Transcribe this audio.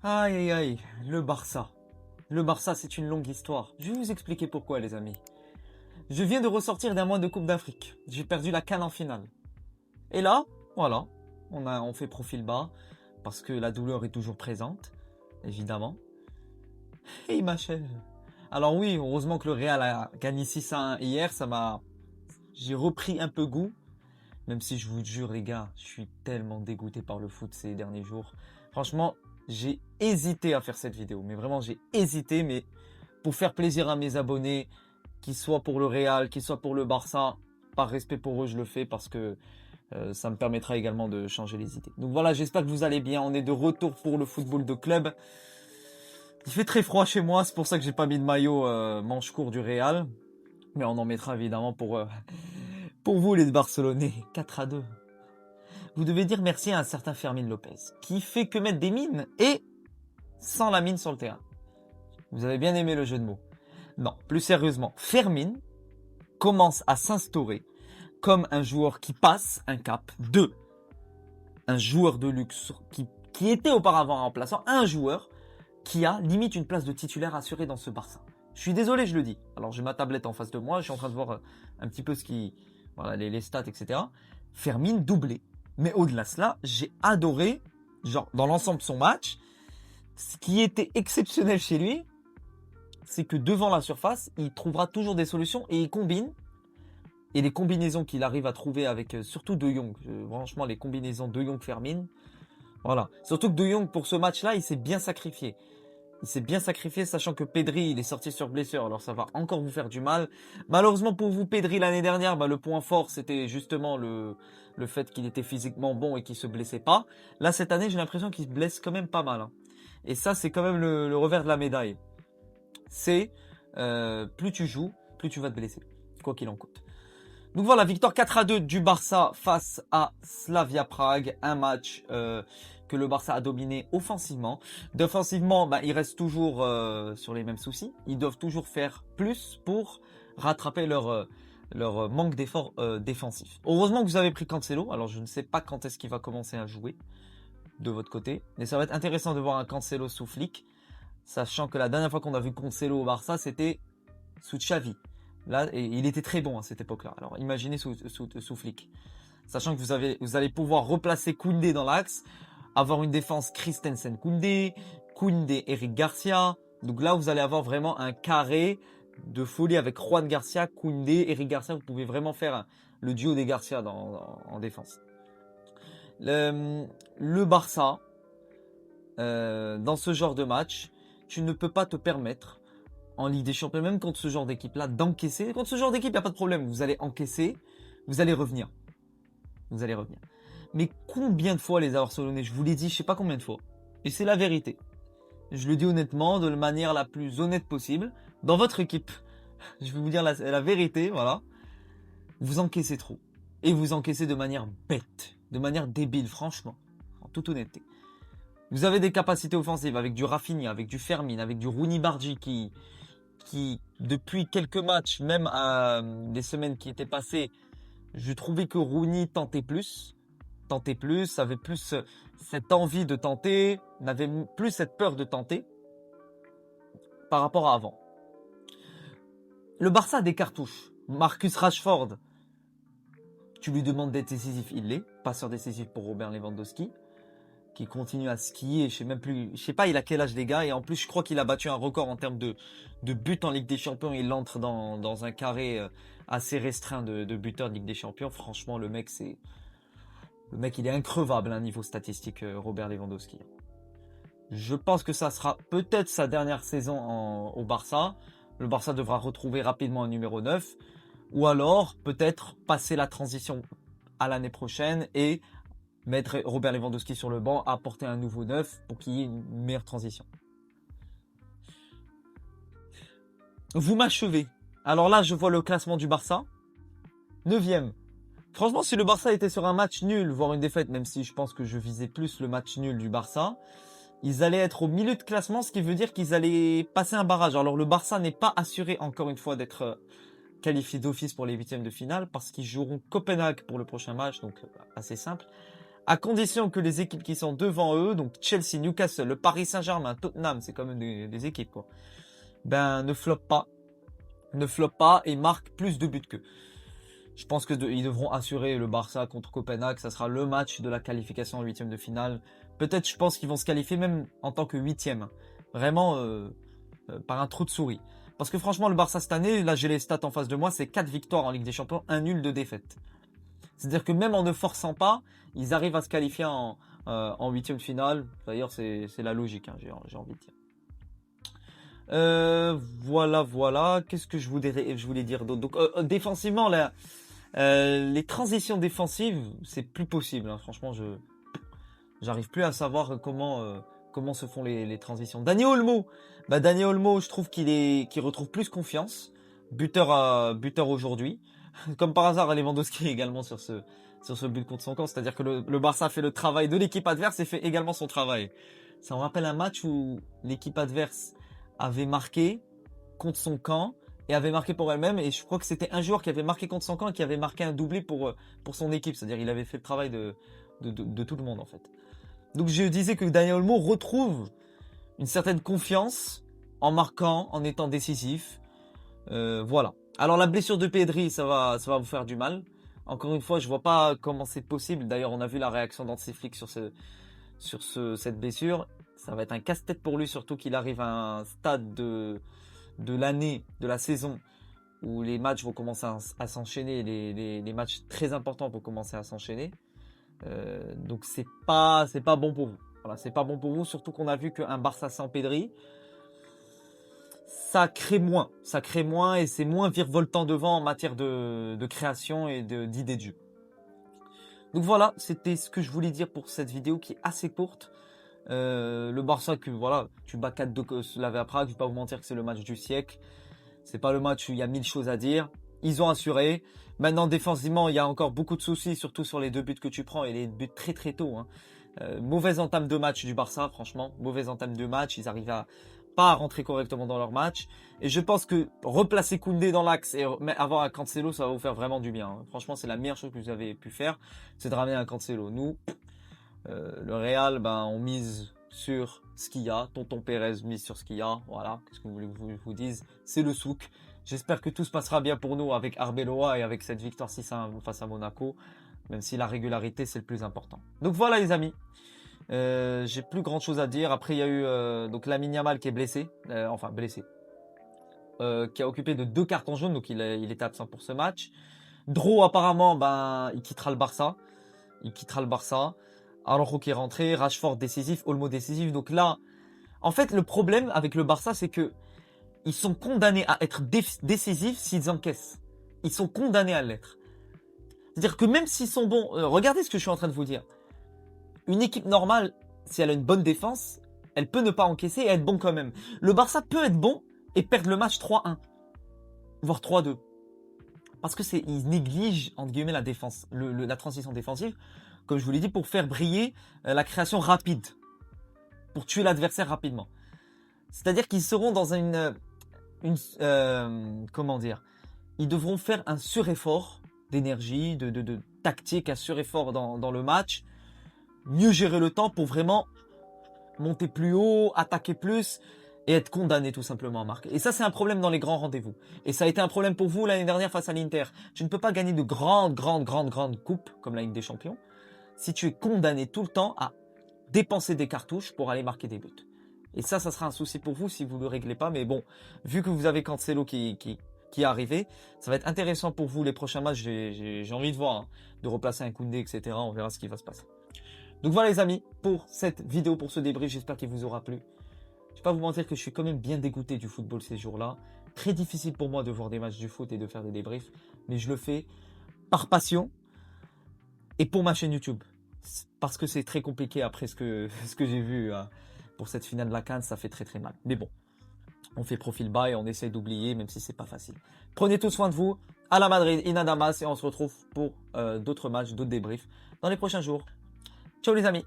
Aïe aïe aïe, le Barça. Le Barça, c'est une longue histoire. Je vais vous expliquer pourquoi, les amis. Je viens de ressortir d'un mois de Coupe d'Afrique. J'ai perdu la CAN en finale. Et là, voilà, on fait profil bas, parce que la douleur est toujours présente, évidemment. Et il m'achève. Alors oui, heureusement que le Real a gagné 6-1 hier, j'ai repris un peu goût. Même si je vous jure, les gars, je suis tellement dégoûté par le foot ces derniers jours. Franchement, j'ai hésité à faire cette vidéo. Mais vraiment, j'ai hésité. Mais pour faire plaisir à mes abonnés, qu'ils soient pour le Real, qu'ils soient pour le Barça, par respect pour eux, je le fais parce que ça me permettra également de changer les idées. Donc voilà, j'espère que vous allez bien. On est de retour pour le football de club. Il fait très froid chez moi, c'est pour ça que j'ai pas mis de maillot manche court du Real. Mais on en mettra évidemment pour vous les Barcelonais. 4-2. Vous devez dire merci à un certain Fermin Lopez, qui fait que mettre des mines et sans la mine sur le terrain. Vous avez bien aimé le jeu de mots. Non, plus sérieusement, Fermin commence à s'instaurer comme un joueur qui passe un cap de un joueur de luxe qui était auparavant remplaçant, un joueur qui a limite une place de titulaire assurée dans ce Barça. Je suis désolé, je le dis. Alors j'ai ma tablette en face de moi, je suis en train de voir un petit peu voilà, les stats, etc. Fermin doublé. Mais au-delà de cela, j'ai adoré, genre dans l'ensemble de son match, ce qui était exceptionnel chez lui, c'est que devant la surface, il trouvera toujours des solutions et il combine. Et les combinaisons qu'il arrive à trouver avec surtout De Jong, franchement les combinaisons De Jong-Fermin, voilà. Surtout que De Jong pour ce match-là, il s'est bien sacrifié. Il s'est bien sacrifié, sachant que Pedri, il est sorti sur blessure, alors ça va encore vous faire du mal. Malheureusement pour vous, Pedri, l'année dernière, le point fort, c'était justement le fait qu'il était physiquement bon et qu'il se blessait pas. Là, cette année, j'ai l'impression qu'il se blesse quand même pas mal. Hein. Et ça, c'est quand même le revers de la médaille. C'est, plus tu joues, plus tu vas te blesser. Quoi qu'il en coûte. Donc voilà, victoire 4-2 du Barça face à Slavia Prague. Un match que le Barça a dominé offensivement. Défensivement, il reste toujours sur les mêmes soucis. Ils doivent toujours faire plus pour rattraper leur manque d'effort défensif. Heureusement que vous avez pris Cancelo. Alors je ne sais pas quand est-ce qu'il va commencer à jouer de votre côté. Mais ça va être intéressant de voir un Cancelo sous Flick. Sachant que la dernière fois qu'on a vu Cancelo au Barça, c'était sous Xavi. Là, et il était très bon à cette époque-là. Alors imaginez sous Flick. Sachant que vous allez pouvoir replacer Koundé dans l'axe, avoir une défense Christensen Koundé, Koundé Eric Garcia. Donc là, vous allez avoir vraiment un carré de folie avec Juan Garcia, Koundé, Eric Garcia. Vous pouvez vraiment faire le duo des Garcia en défense. Le Barça, dans ce genre de match, tu ne peux pas te permettre en Ligue des Champions, même contre ce genre d'équipe-là, d'encaisser. Contre ce genre d'équipe, il n'y a pas de problème. Vous allez encaisser, vous allez revenir. Vous allez revenir. Mais combien de fois les Barcelonais, je vous l'ai dit, je sais pas combien de fois. Et c'est la vérité. Je le dis honnêtement, de la manière la plus honnête possible. Dans votre équipe, je vais vous dire la vérité, voilà. Vous encaissez trop. Et vous encaissez de manière bête. De manière débile, franchement. En toute honnêteté. Vous avez des capacités offensives avec du Rafinha, avec du Fermin, avec du Rooney Bargi qui depuis quelques matchs, même les semaines qui étaient passées, je trouvais que Rooney tentait plus, avait plus cette envie de tenter, n'avait plus cette peur de tenter par rapport à avant. Le Barça a des cartouches. Marcus Rashford, tu lui demandes d'être décisif, il l'est. Passeur décisif pour Robert Lewandowski, qui continue à skier, je sais pas il a quel âge les gars, et en plus je crois qu'il a battu un record en termes de buts en Ligue des Champions, il entre dans un carré assez restreint de buteurs de Ligue des Champions. Franchement le mec il est increvable niveau statistique, Robert Lewandowski. Je pense que ça sera peut-être sa dernière saison au Barça. Le Barça devra retrouver rapidement un numéro 9, ou alors peut-être passer la transition à l'année prochaine et mettre Robert Lewandowski sur le banc, apporter un nouveau neuf pour qu'il y ait une meilleure transition. Vous m'achevez. Alors là, je vois le classement du Barça. 9e. Franchement, si le Barça était sur un match nul, voire une défaite, même si je pense que je visais plus le match nul du Barça, ils allaient être au milieu de classement, ce qui veut dire qu'ils allaient passer un barrage. Alors le Barça n'est pas assuré, encore une fois, d'être qualifié d'office pour les huitièmes de finale, parce qu'ils joueront Copenhague pour le prochain match, donc assez simple. à condition que les équipes qui sont devant eux, donc Chelsea, Newcastle, le Paris Saint-Germain, Tottenham, c'est quand même des équipes, quoi, ben, ne floppent pas et marquent plus de buts qu'eux. Je pense qu'ils devront assurer le Barça contre Copenhague. Ça sera le match de la qualification en huitième de finale. Peut-être, je pense qu'ils vont se qualifier même en tant que huitième. Vraiment, par un trou de souris. Parce que franchement, le Barça cette année, là j'ai les stats en face de moi, c'est 4 victoires en Ligue des Champions, 1 nul de défaite. C'est-à-dire que même en ne forçant pas, ils arrivent à se qualifier en huitième de finale. D'ailleurs, c'est la logique, hein, j'ai envie de dire. Voilà. Qu'est-ce que je voulais dire d'autre? Donc, défensivement, là, les transitions défensives, c'est plus possible, hein. Franchement, j'arrive plus à savoir comment se font les transitions. Dani Olmo, Dani Olmo, je trouve qu'il retrouve plus confiance. Buteur aujourd'hui. Comme par hasard, Lewandowski également sur ce but contre son camp. C'est-à-dire que le Barça fait le travail de l'équipe adverse et fait également son travail. Ça me rappelle un match où l'équipe adverse avait marqué contre son camp et avait marqué pour elle-même. Et je crois que c'était un joueur qui avait marqué contre son camp et qui avait marqué un doublé pour son équipe. C'est-à-dire il avait fait le travail de tout le monde en fait. Donc je disais que Dani Olmo retrouve une certaine confiance en marquant, en étant décisif. Voilà. Alors la blessure de Pedri, ça va vous faire du mal. Encore une fois, je vois pas comment c'est possible. D'ailleurs, on a vu la réaction d'Hansi Flick sur cette blessure. Ça va être un casse-tête pour lui, surtout qu'il arrive à un stade de l'année, de la saison, où les matchs vont commencer à s'enchaîner, les matchs très importants vont commencer à s'enchaîner. Donc c'est pas bon pour vous. Voilà, c'est pas bon pour vous, surtout qu'on a vu qu'un Barça sans Pedri, ça crée moins et c'est moins virevoltant devant en matière de création et d'idées de jeu. Donc voilà, c'était ce que je voulais dire pour cette vidéo qui est assez courte. Le Barça, tu bats 4-2 Slavia Prague, je vais pas vous mentir que c'est le match du siècle. C'est pas le match où il y a 1000 choses à dire. Ils ont assuré. Maintenant, défensivement, il y a encore beaucoup de soucis, surtout sur les 2 buts que tu prends et les buts très très tôt, hein. Mauvaise entame de match du Barça, franchement. Mauvaise entame de match. Ils arrivent pas à rentrer correctement dans leur match. Et je pense que replacer Koundé dans l'axe et avoir un Cancelo, ça va vous faire vraiment du bien, hein. Franchement, c'est la meilleure chose que vous avez pu faire, c'est de ramener un Cancelo. Nous, le Real, on mise sur ce qu'il y a. Tonton Pérez mise sur ce qu'il y a. Voilà, qu'est-ce que vous voulez que je vous dise? C'est le souk. J'espère que tout se passera bien pour nous avec Arbeloa et avec cette victoire 6-1 face à Monaco. Même si la régularité, c'est le plus important. Donc voilà les amis. J'ai plus grand chose à dire. Après, il y a eu donc Lamine Yamal qui est blessé. Qui a occupé de 2 cartons jaunes. Donc il était absent pour ce match. Dro apparemment, il quittera le Barça. Araujo qui est rentré, Rashford décisif, Olmo décisif. Donc là, en fait, le problème avec le Barça, c'est que ils sont condamnés à être décisifs s'ils encaissent. Ils sont condamnés à l'être. C'est-à-dire que même s'ils sont bons, regardez ce que je suis en train de vous dire. Une équipe normale, si elle a une bonne défense, elle peut ne pas encaisser et être bon quand même. Le Barça peut être bon et perdre le match 3-1, voire 3-2. Parce que ils négligent, entre guillemets, la défense, la transition défensive, comme je vous l'ai dit, pour faire briller la création rapide, pour tuer l'adversaire rapidement. C'est-à-dire qu'ils seront dans comment dire, ils devront faire un sureffort d'énergie, de tactique, un sureffort dans le match, mieux gérer le temps pour vraiment monter plus haut, attaquer plus et être condamné tout simplement à marquer. Et ça, c'est un problème dans les grands rendez-vous. Et ça a été un problème pour vous l'année dernière face à l'Inter. Tu ne peux pas gagner de grandes coupes comme la Ligue des Champions si tu es condamné tout le temps à dépenser des cartouches pour aller marquer des buts. Et ça sera un souci pour vous si vous ne le réglez pas. Mais bon, vu que vous avez Cancelo qui est arrivé, ça va être intéressant pour vous les prochains matchs. J'ai envie de voir, hein, de replacer un Koundé, etc. On verra ce qui va se passer. Donc voilà les amis, pour cette vidéo, pour ce débrief, j'espère qu'il vous aura plu. Je ne vais pas vous mentir que je suis quand même bien dégoûté du football ces jours-là. Très difficile pour moi de voir des matchs du foot et de faire des débriefs. Mais je le fais par passion et pour ma chaîne YouTube. Parce que c'est très compliqué après ce que j'ai vu pour cette finale de la CAN, ça fait très très mal. Mais bon, on fait profil bas et on essaie d'oublier même si c'est pas facile. Prenez tout soin de vous. À la Madrid, in Adamas et on se retrouve pour d'autres matchs, d'autres débriefs dans les prochains jours. Ciao les amis!